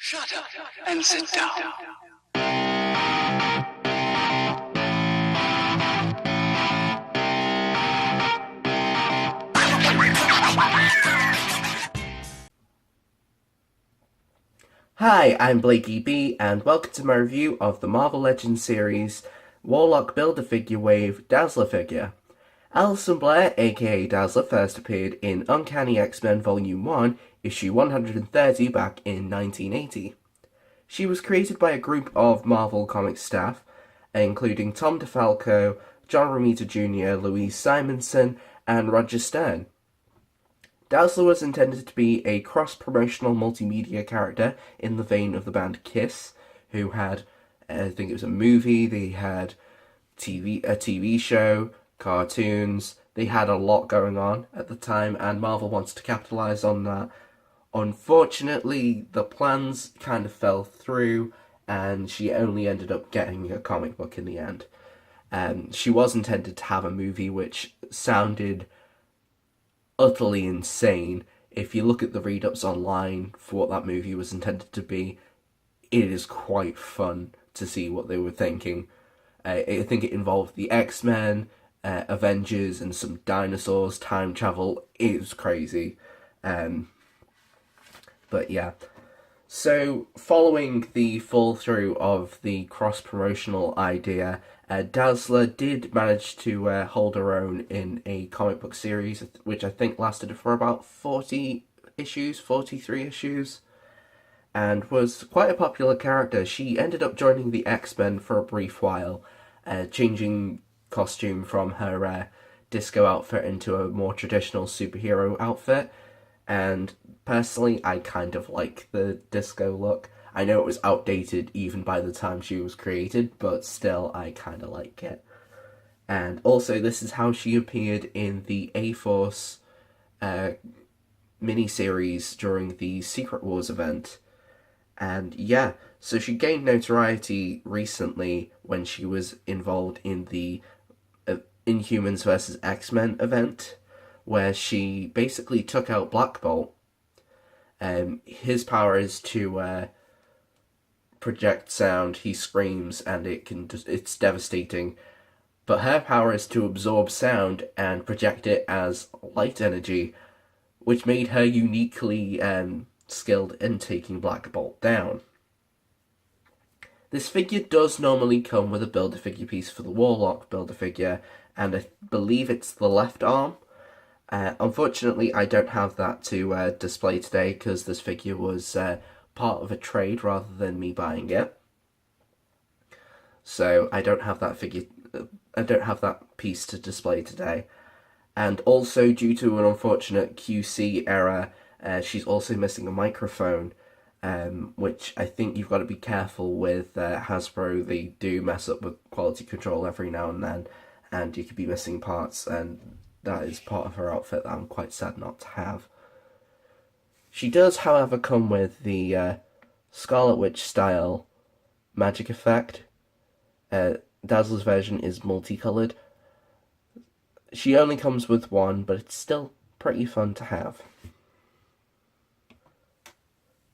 Shut up and sit down. Hi, I'm Blakey B, and welcome to my review of the Marvel Legends series Warlock Build-A-Figure Wave Dazzler figure. Alison Blair, aka Dazzler, first appeared in Uncanny X-Men Volume 1, issue 130 back in 1980. She was created by a group of Marvel Comics staff, including Tom DeFalco, John Romita Jr., Louise Simonson, and Roger Stern. Dazzler was intended to be a cross-promotional multimedia character in the vein of the band Kiss, who had, I think it was a movie, they had a TV show, cartoons, they had a lot going on at the time, and Marvel wanted to capitalize on that. Unfortunately, the plans kind of fell through, and she only ended up getting a comic book in the end. She was intended to have a movie which sounded utterly insane. If you look at the read-ups online for what that movie was intended to be, it is quite fun to see what they were thinking. I think it involved the X-Men, Avengers, and some dinosaurs, time travel. It was crazy. But yeah. So, following the fall through of the cross-promotional idea, Dazzler did manage to hold her own in a comic book series, which I think lasted for about 40 issues, 43 issues, and was quite a popular character. She ended up joining the X-Men for a brief while, changing costume from her disco outfit into a more traditional superhero outfit, and personally, I kind of like the disco look. I know it was outdated even by the time she was created, but still, I kind of like it. And also, this is how she appeared in the A-Force miniseries during the Secret Wars event. And yeah, so she gained notoriety recently when she was involved in the Inhumans vs. X-Men event, where she basically took out Black Bolt. His power is to project sound. He screams and it's devastating. But her power is to absorb sound and project it as light energy, which made her uniquely skilled in taking Black Bolt down. This figure does normally come with a Build-A-Figure piece for the Warlock Build-A-Figure, and I believe it's the left arm. Unfortunately, I don't have that to display today because this figure was part of a trade rather than me buying it. So I don't have that figure. I don't have that piece to display today. And also, due to an unfortunate QC error, she's also missing a microphone, which I think you've got to be careful with. Hasbro, they do mess up with quality control every now and then, and you could be missing parts, and that is part of her outfit that I'm quite sad not to have. She does, however, come with the Scarlet Witch style magic effect. Dazzler's version is multicolored. She only comes with one, but it's still pretty fun to have.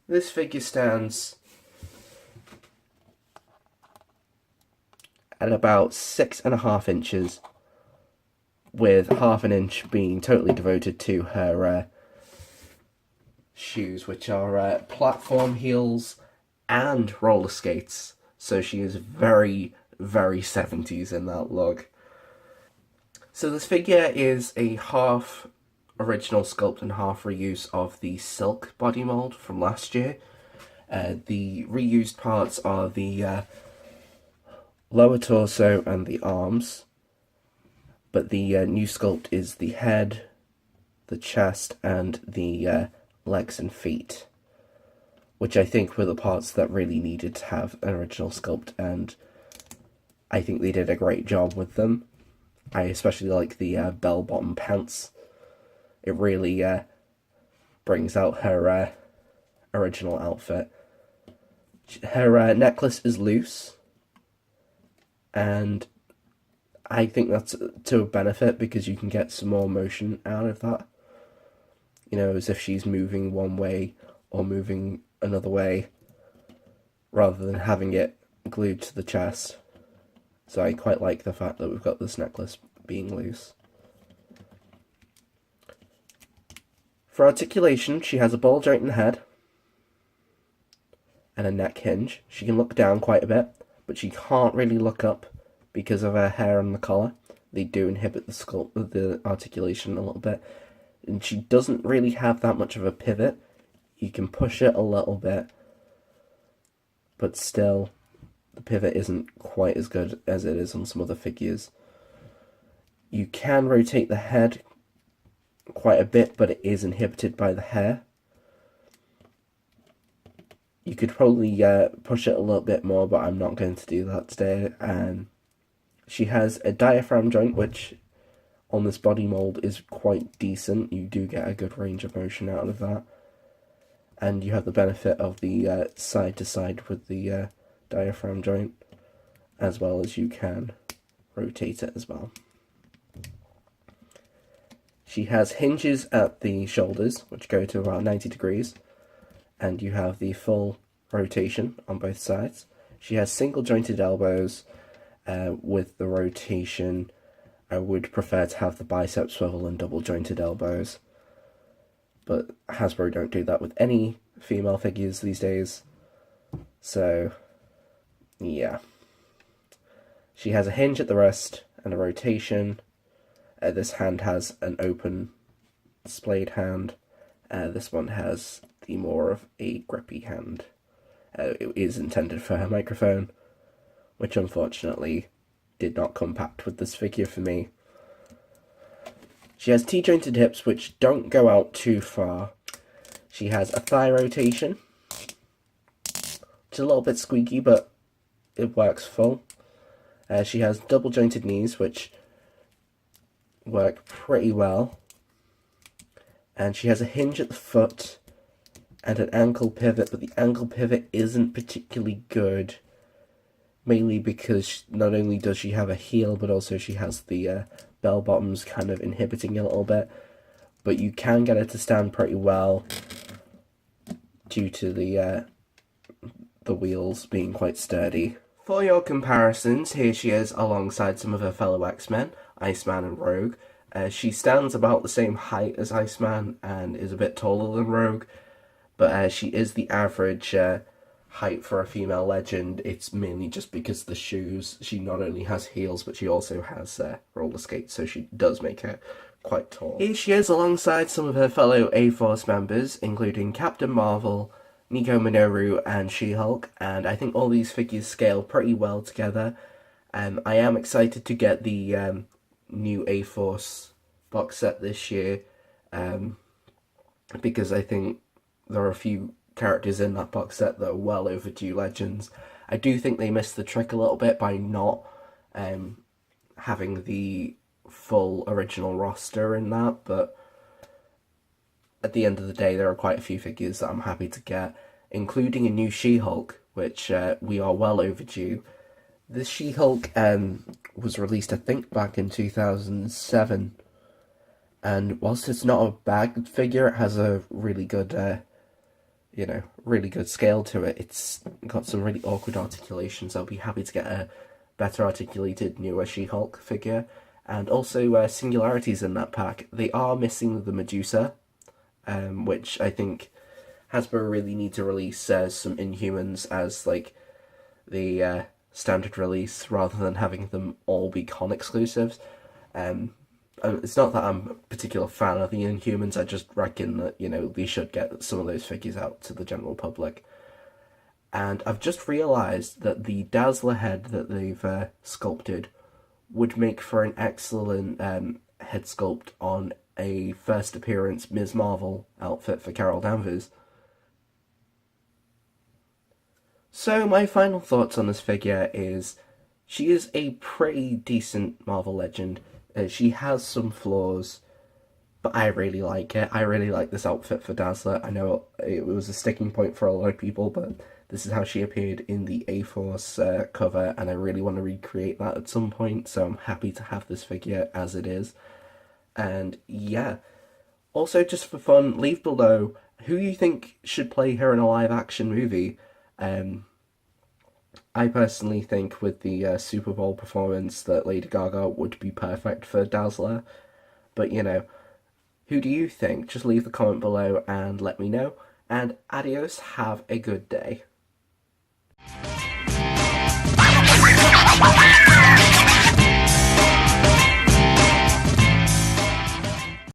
This figure stands at about 6.5 inches, with half an inch being totally devoted to her shoes, which are platform heels and roller skates. So she is very, very 70s in that look. So this figure is a half original sculpt and half reuse of the Silk body mold from last year. The reused parts are the lower torso and the arms, but the new sculpt is the head, the chest, and the legs and feet, which I think were the parts that really needed to have an original sculpt, and I think they did a great job with them. I especially like the bell-bottom pants. It really brings out her original outfit. Her necklace is loose, and I think that's to a benefit because you can get some more motion out of that. You know, as if she's moving one way or moving another way. rather than having it glued to the chest. So I quite like the fact that we've got this necklace being loose. For articulation, she has a ball joint in the head and a neck hinge. She can look down quite a bit, but she can't really look up because of her hair and the collar. They do inhibit the articulation a little bit. And she doesn't really have that much of a pivot. You can push it a little bit, but still, the pivot isn't quite as good as it is on some other figures. You can rotate the head quite a bit, but it is inhibited by the hair. You could probably push it a little bit more, but I'm not going to do that today. She has a diaphragm joint, which on this body mold is quite decent. You do get a good range of motion out of that. And you have the benefit of the side to side with the diaphragm joint, as well as you can rotate it as well. She has hinges at the shoulders, which go to about 90 degrees, and you have the full rotation on both sides. She has single jointed elbows with the rotation. I would prefer to have the bicep swivel and double jointed elbows, but Hasbro don't do that with any female figures these days. So, yeah. She has a hinge at the wrist and a rotation. This hand has an open, splayed hand. This one has the more of a grippy hand. It is intended for her microphone, which unfortunately did not compact with this figure for me. She has T-jointed hips, which don't go out too far. She has a thigh rotation. It's a little bit squeaky, but it works full. She has double jointed knees, which work pretty well. And she has a hinge at the foot and an ankle pivot, but the ankle pivot isn't particularly good. Mainly because not only does she have a heel, but also she has the bell bottoms kind of inhibiting a little bit. But you can get her to stand pretty well due to the wheels being quite sturdy. For your comparisons, here she is alongside some of her fellow X-Men, Iceman and Rogue. She stands about the same height as Iceman and is a bit taller than Rogue, but she is the average height for a female legend. It's mainly just because of the shoes. She not only has heels, but she also has roller skates, so she does make her quite tall. Here she is alongside some of her fellow A-Force members, including Captain Marvel, Nico Minoru, and She-Hulk, and I think all these figures scale pretty well together. I am excited to get the new A-Force box set this year, because I think there are a few characters in that box set that are well overdue legends. I do think they missed the trick a little bit by not having the full original roster in that, but at the end of the day there are quite a few figures that I'm happy to get, including a new She-Hulk, which we are well overdue. This She-Hulk was released, I think, back in 2007, and whilst it's not a bad figure, it has a really good really good scale to it. It's got some really awkward articulations. I'll be happy to get a better articulated, newer She-Hulk figure. And also singularities in that pack. They are missing the Medusa, which I think Hasbro really need to release some Inhumans as like the standard release, rather than having them all be con exclusives. It's not that I'm a particular fan of the Inhumans, I just reckon that, they should get some of those figures out to the general public. And I've just realised that the Dazzler head that they've sculpted would make for an excellent head sculpt on a first appearance Ms. Marvel outfit for Carol Danvers. So my final thoughts on this figure is, she is a pretty decent Marvel legend. She has some flaws, but I really like it. I really like this outfit for Dazzler. I know it was a sticking point for a lot of people, but this is how she appeared in the A-Force cover, and I really want to recreate that at some point, so I'm happy to have this figure as it is. And yeah, also just for fun, leave below who you think should play her in a live-action movie. I personally think with the Super Bowl performance that Lady Gaga would be perfect for Dazzler. But who do you think? Just leave the comment below and let me know. And adios, have a good day.